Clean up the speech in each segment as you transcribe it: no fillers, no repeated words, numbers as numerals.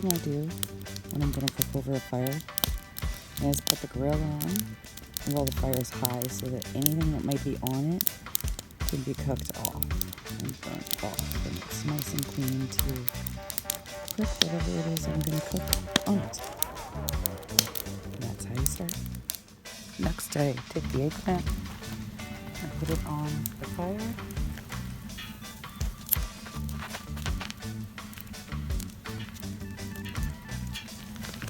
thing I do when I'm going to cook over a fire is put the grill on while the fire is high so that anything that might be on it can be cooked off and burnt off. And it's nice and clean to cook whatever it is I'm going to cook on it. And that's how you start. Next, I take the eggplant and put it on the fire.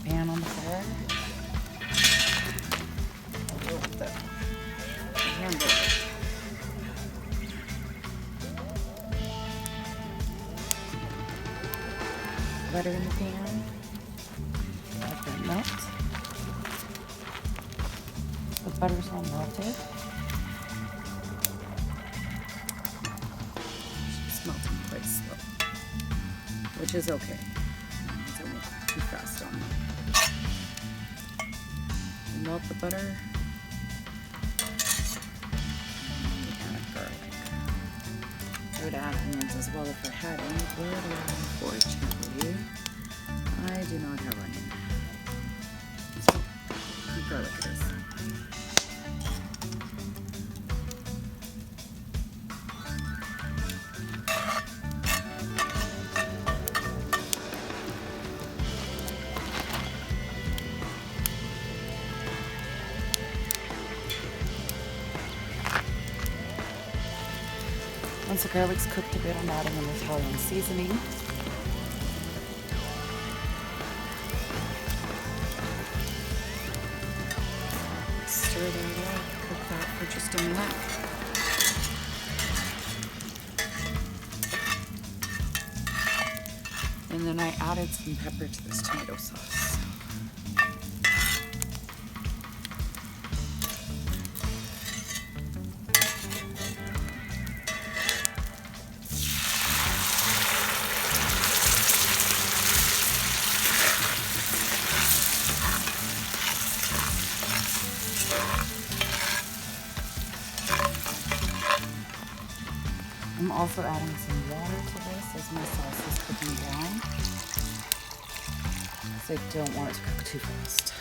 Pan on the fire. With the hamburger. Butter in the pan. Let that melt. The butter's all melted. It's melting quite slow, which is okay. It's only too fast on me. Melt the butter. And add garlic. I would add onions as well if I had any, but unfortunately, I do not have onion. So, garlic it is. Once the garlic's cooked a bit, I'm adding an Italian seasoning. Stir that up, cook that for just a minute. And then I added some pepper to this tomato sauce. I'm also adding some water to this as my sauce is cooking down, because I don't want it to cook too fast.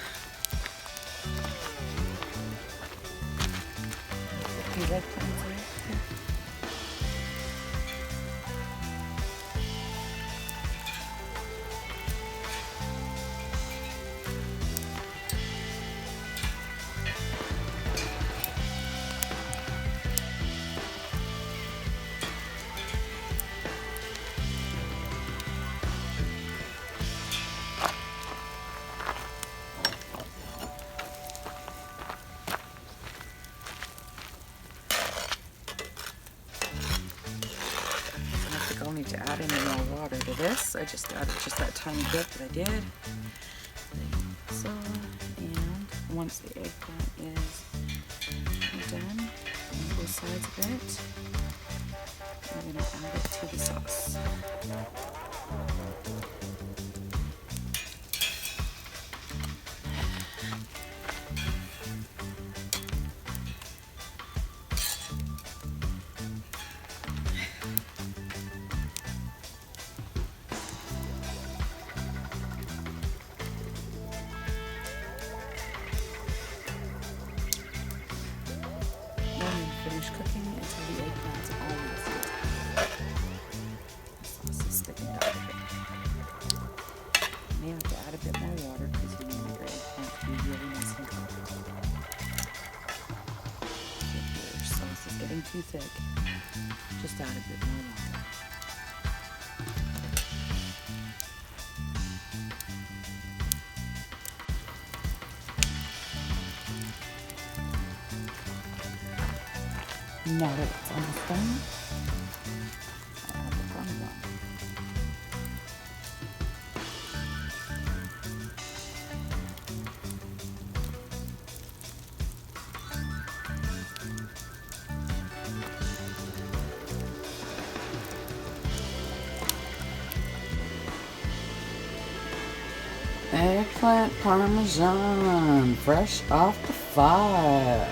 These eggplants are I don't need to add any more water to this. I just added just that tiny bit that I did. So, and once the eggplant is done on both sides of it, I'm going to add it to the sauce. Finish cooking until the eggplant's almost done. The sauce is sticking out a bit. You may have to add a bit more water because you need your eggplant to be really nice and cooked. If your sauce is getting too thick, just add a bit more water. Now that it's almost done, I add the Parmesan. Eggplant Parmesan, fresh off the fire.